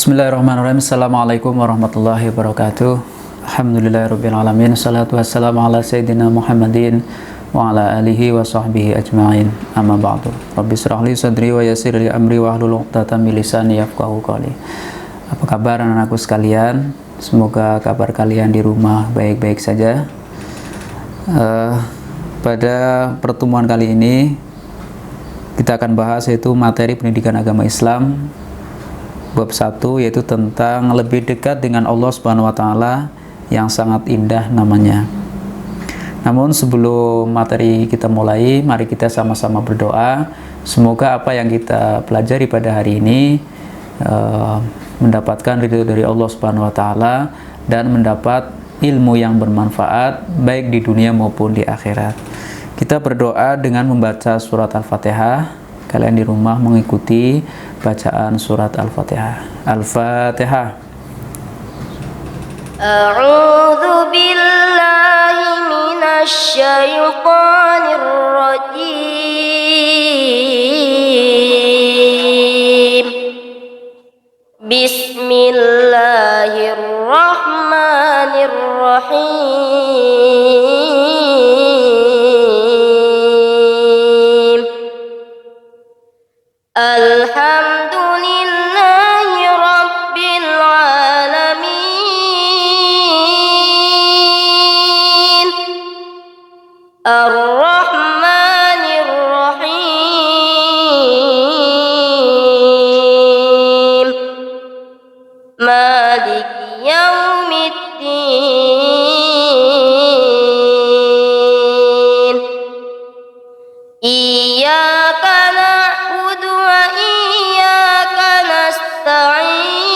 Bismillahirrahmanirrahim. Assalamualaikum warahmatullahi wabarakatuh. Alhamdulillahirabbil alamin. Salatu wassalamu ala sayyidina Muhammadin wa ala alihi wa sahbihi ajma'in. Amma ba'du. Rabbi shrah li sadri wa yassir li amri wa hlul 'uqdatam min lisani yafqahu qawli. Apa kabar anak-anakku sekalian? Semoga kabar kalian di rumah baik-baik saja. Pada pertemuan kali ini kita akan bahas yaitu materi pendidikan agama Islam bab 1, yaitu tentang lebih dekat dengan Allah Subhanahu wa taala yang sangat indah namanya. Namun sebelum materi kita mulai, mari kita sama-sama berdoa semoga apa yang kita pelajari pada hari ini mendapatkan ridho dari Allah Subhanahu wa taala dan mendapat ilmu yang bermanfaat baik di dunia maupun di akhirat. Kita berdoa dengan membaca surat Al-Fatihah. Kalian di rumah mengikuti bacaan surat Al-Fatihah. Al-Fatihah. A'udzu billahi minasy syaithanir rajim. Bismillahirrahmanirrahim. Alhamdulillahi Rabbil Alamin. Ar-Rahmanir Rahim. Maliki Yaumiddin. Iyyaka na'budu wa iyyaka nasta'in.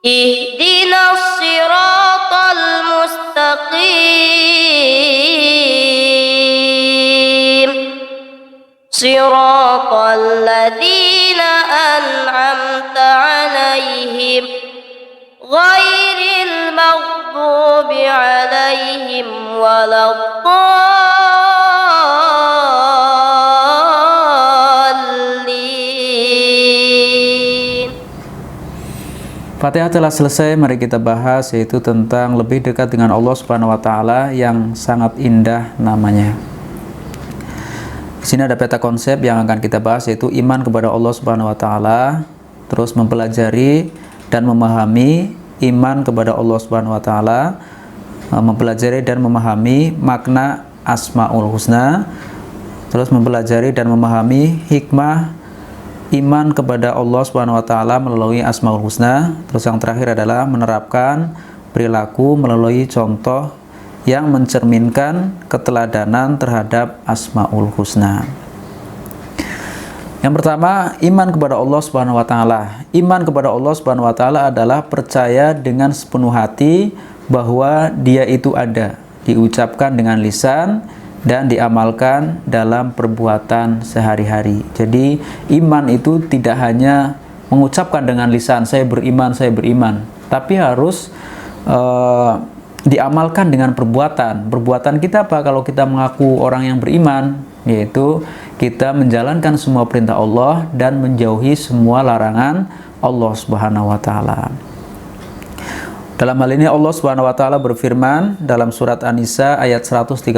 Ihdinas siratal mustaqim. Siratal ladzina an'amta 'alaihim ghairil maghdubi 'alaihim waladdallin. Fatihah telah selesai, mari kita bahas yaitu tentang lebih dekat dengan Allah Subhanahu wa taala yang sangat indah namanya. Di sini ada peta konsep yang akan kita bahas yaitu iman kepada Allah Subhanahu wa taala, terus mempelajari dan memahami iman kepada Allah Subhanahu wa taala, mempelajari dan memahami makna Asmaul Husna, terus mempelajari dan memahami hikmah iman kepada Allah Subhanahu wa taala melalui Asmaul Husna, terus yang terakhir adalah menerapkan perilaku melalui contoh yang mencerminkan keteladanan terhadap Asmaul Husna. Yang pertama, iman kepada Allah Subhanahu wa taala. Iman kepada Allah Subhanahu wa taala adalah percaya dengan sepenuh hati bahwa Dia itu ada, diucapkan dengan lisan dan diamalkan dalam perbuatan sehari-hari. Jadi iman itu tidak hanya mengucapkan dengan lisan saya beriman, tapi harus diamalkan dengan perbuatan. Perbuatan kita apa kalau kita mengaku orang yang beriman? Yaitu kita menjalankan semua perintah Allah dan menjauhi semua larangan Allah Subhanahu wa taala. Dalam hal ini Allah Subhanahu wa taala berfirman dalam surat An-Nisa ayat 136.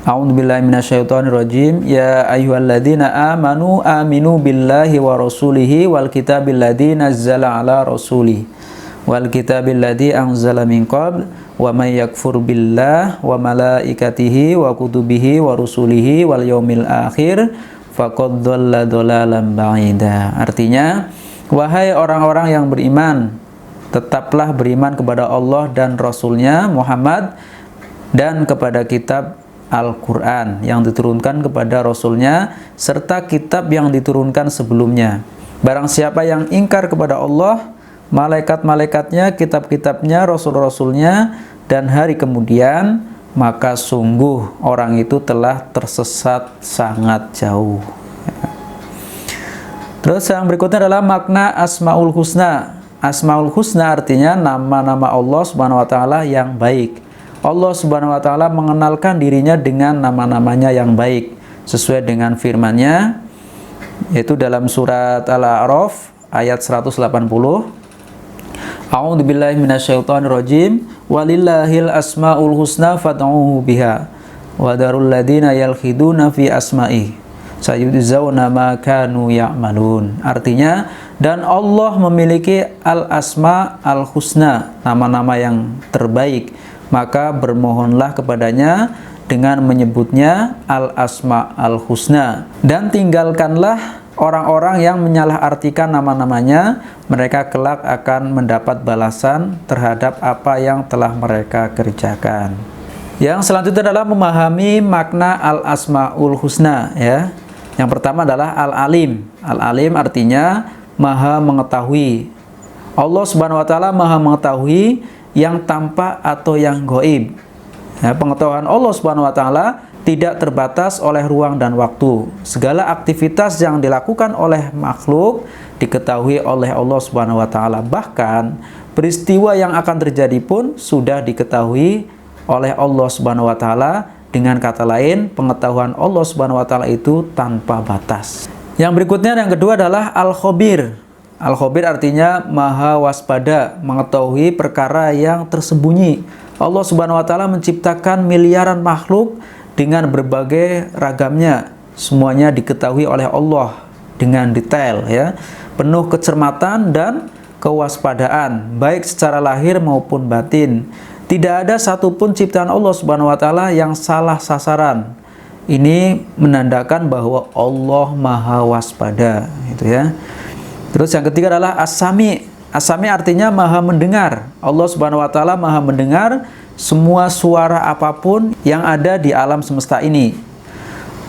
A'udzubillahi minasyaitonirrajim. Ya ayyuhalladzina amanu aminu billahi wa rasulihi wal kitabil ladzi nazzala ala rasulih wal kitabil ladzi anzala min qabl wa may yakfur billah wa malaikatihi wa kutubihi wa rusulihi wal yaumil akhir faqad dhalla dhalalan ba'ida. Artinya, wahai orang-orang yang beriman, tetaplah beriman kepada Allah dan Rasulnya Muhammad dan kepada kitab Al-Quran yang diturunkan kepada Rasulnya serta kitab yang diturunkan sebelumnya. Barang siapa yang ingkar kepada Allah, malaikat-malaikatnya, kitab-kitabnya, rasul-rasulnya, dan hari kemudian, maka sungguh orang itu telah tersesat sangat jauh. Terus yang berikutnya adalah makna Asmaul Husna. Asmaul Husna artinya nama-nama Allah Subhanahu wa taala yang baik. Allah Subhanahu wa taala mengenalkan dirinya dengan nama-namanya yang baik sesuai dengan firman-Nya, yaitu dalam surat Al-A'raf ayat 180. A'udzubillahi minasyaitonirrajim. Walillahil asmaul husna fad'uhu biha wa darul ladina yalkhiduna fi asma'i sayujzauna ma kanu ya'malun. Artinya, dan Allah memiliki al-asma al-husna, nama-nama yang terbaik, maka bermohonlah kepadanya dengan menyebutnya al-asma al-husna, dan tinggalkanlah orang-orang yang menyalahartikan nama-namanya, mereka kelak akan mendapat balasan terhadap apa yang telah mereka kerjakan. Yang selanjutnya adalah memahami makna al-asmaul husna, ya. Yang pertama adalah al-alim. Al-alim artinya maha mengetahui. Allah Subhanahu wa taala maha mengetahui yang tampak atau yang gaib. Ya, pengetahuan Allah Subhanahu wa taala tidak terbatas oleh ruang dan waktu. Segala aktivitas yang dilakukan oleh makhluk diketahui oleh Allah Subhanahu wa taala. Bahkan peristiwa yang akan terjadi pun sudah diketahui oleh Allah Subhanahu wa taala. Dengan kata lain, pengetahuan Allah Subhanahu wa taala itu tanpa batas. Yang berikutnya, yang kedua adalah al-khabir. Al-khabir artinya maha waspada, mengetahui perkara yang tersembunyi. Allah Subhanahu wa taala menciptakan miliaran makhluk dengan berbagai ragamnya. Semuanya diketahui oleh Allah dengan detail, ya. Penuh kecermatan dan kewaspadaan, baik secara lahir maupun batin. Tidak ada satupun ciptaan Allah Subhanahu wa taala yang salah sasaran. Ini menandakan bahwa Allah maha waspada, gitu ya. Terus yang ketiga adalah as-sami. As-sami artinya maha mendengar. Allah Subhanahu wa taala maha mendengar semua suara apapun yang ada di alam semesta ini.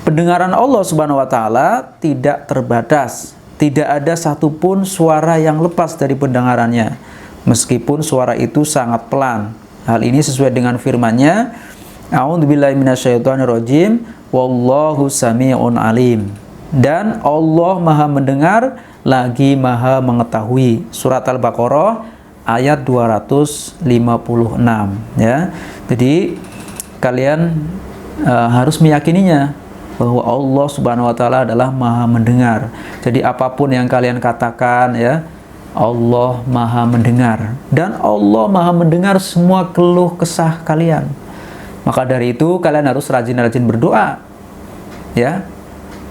Pendengaran Allah Subhanahu wa taala tidak terbatas. Tidak ada satupun suara yang lepas dari pendengarannya, meskipun suara itu sangat pelan. Hal ini sesuai dengan firman-Nya, A'udzubillahi minasyaitonirrajim, wallahu sami'un alim. Dan Allah maha mendengar lagi maha mengetahui. Surat Al-Baqarah ayat 256, ya. Jadi kalian harus meyakininya bahwa Allah Subhanahu wa taala adalah maha mendengar. Jadi apapun yang kalian katakan, ya, Allah maha mendengar, dan Allah maha mendengar semua keluh kesah kalian. Maka dari itu kalian harus rajin-rajin berdoa, ya.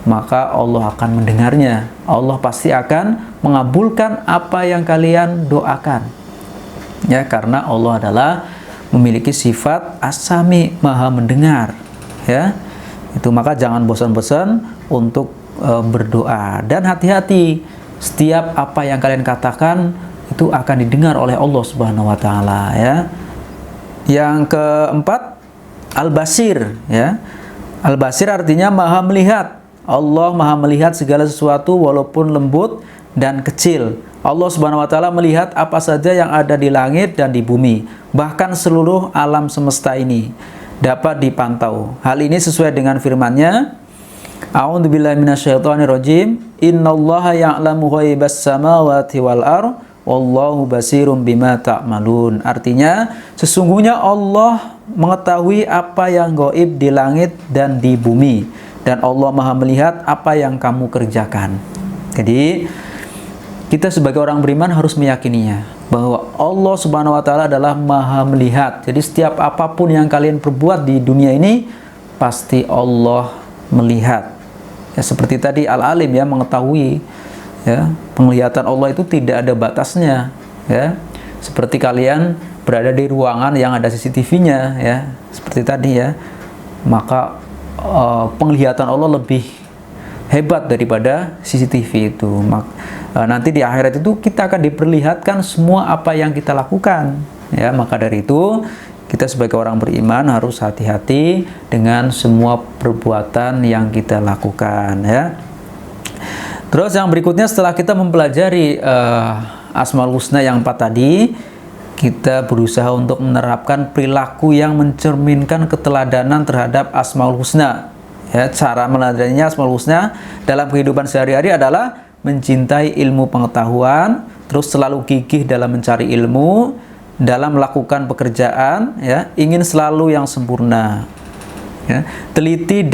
Maka Allah akan mendengarnya. Allah pasti akan mengabulkan apa yang kalian doakan, ya, karena Allah adalah memiliki sifat as-sami, maha mendengar, ya. Itu, maka jangan bosan-bosan untuk berdoa, dan hati-hati. Setiap apa yang kalian katakan itu akan didengar oleh Allah Subhanahu wa taala, ya. Yang keempat, al-basir, ya. Al-basir artinya maha melihat. Allah maha melihat segala sesuatu walaupun lembut dan kecil. Allah Subhanahu wa taala melihat apa saja yang ada di langit dan di bumi, bahkan seluruh alam semesta ini dapat dipantau. Hal ini sesuai dengan firman-Nya, A'udzubillahi minasyaitonirrajim, innallaha ya'lamu ghaibas samawati wal ardh wallahu basirum bima ta'malun. Artinya, sesungguhnya Allah mengetahui apa yang gaib di langit dan di bumi, dan Allah maha melihat apa yang kamu kerjakan. Jadi kita sebagai orang beriman harus meyakininya bahwa Allah Subhanahu wa taala adalah maha melihat. Jadi setiap apapun yang kalian perbuat di dunia ini pasti Allah melihat. Ya, seperti tadi al-alim, ya, mengetahui, ya. Penglihatan Allah itu tidak ada batasnya, ya. Seperti kalian berada di ruangan yang ada CCTV-nya, ya. Seperti tadi, ya. Maka penglihatan Allah lebih hebat daripada CCTV itu. Nanti di akhirat itu kita akan diperlihatkan semua apa yang kita lakukan, ya. Maka dari itu kita sebagai orang beriman harus hati-hati dengan semua perbuatan yang kita lakukan, ya. Terus yang berikutnya, setelah kita mempelajari Asmaul Husna yang 4 tadi, kita berusaha untuk menerapkan perilaku yang mencerminkan keteladanan terhadap Asmaul Husna. Ya, cara meneladaninya Asmaul Husna dalam kehidupan sehari-hari adalah mencintai ilmu pengetahuan, terus selalu gigih dalam mencari ilmu, dalam melakukan pekerjaan, ya, ingin selalu yang sempurna, ya, teliti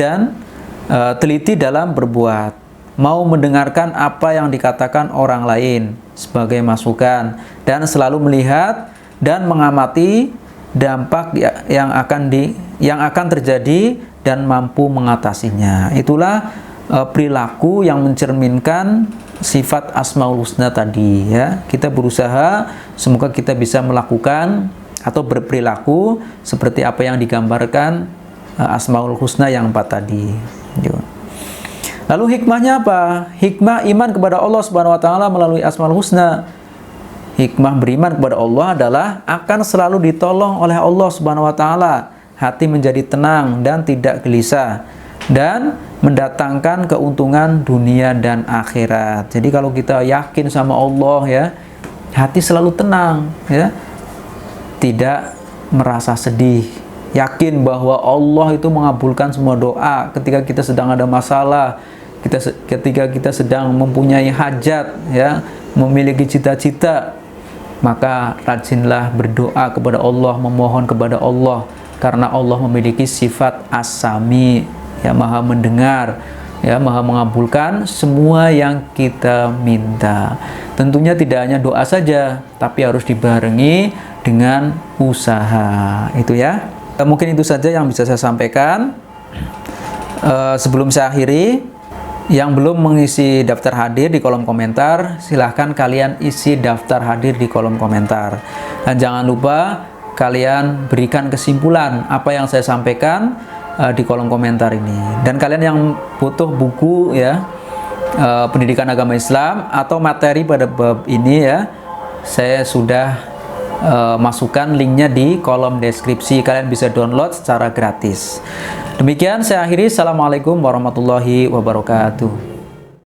dalam berbuat, mau mendengarkan apa yang dikatakan orang lain sebagai masukan, dan selalu melihat dan mengamati dampak yang akan terjadi dan mampu mengatasinya. Itulah perilaku yang mencerminkan sifat Asmaul Husna tadi, ya. Kita berusaha semoga kita bisa melakukan atau berperilaku seperti apa yang digambarkan Asmaul Husna yang 4 tadi. Lalu hikmahnya apa? Hikmah iman kepada Allah Subhanahu wa taala melalui Asmaul Husna. Hikmah beriman kepada Allah adalah akan selalu ditolong oleh Allah Subhanahu wa taala. Hati menjadi tenang dan tidak gelisah, dan mendatangkan keuntungan dunia dan akhirat. Jadi kalau kita yakin sama Allah, ya, hati selalu tenang, ya. Tidak merasa sedih. Yakin bahwa Allah itu mengabulkan semua doa ketika kita sedang ada masalah, ketika kita sedang mempunyai hajat, ya, memiliki cita-cita, maka rajinlah berdoa kepada Allah, memohon kepada Allah, karena Allah memiliki sifat As-Sami, ya, Maha mendengar, ya, Maha mengabulkan semua yang kita minta. Tentunya tidak hanya doa saja, tapi harus dibarengi dengan usaha. Itu, ya. Mungkin itu saja yang bisa saya sampaikan. Sebelum saya akhiri, yang belum mengisi daftar hadir di kolom komentar, silahkan kalian isi daftar hadir di kolom komentar. Dan jangan lupa kalian berikan kesimpulan apa yang saya sampaikan di kolom komentar ini. Dan kalian yang butuh buku, ya, pendidikan agama Islam atau materi pada bab ini, ya, saya sudah masukkan linknya di kolom deskripsi. Kalian bisa download secara gratis. Demikian saya akhiri. Assalamualaikum warahmatullahi wabarakatuh.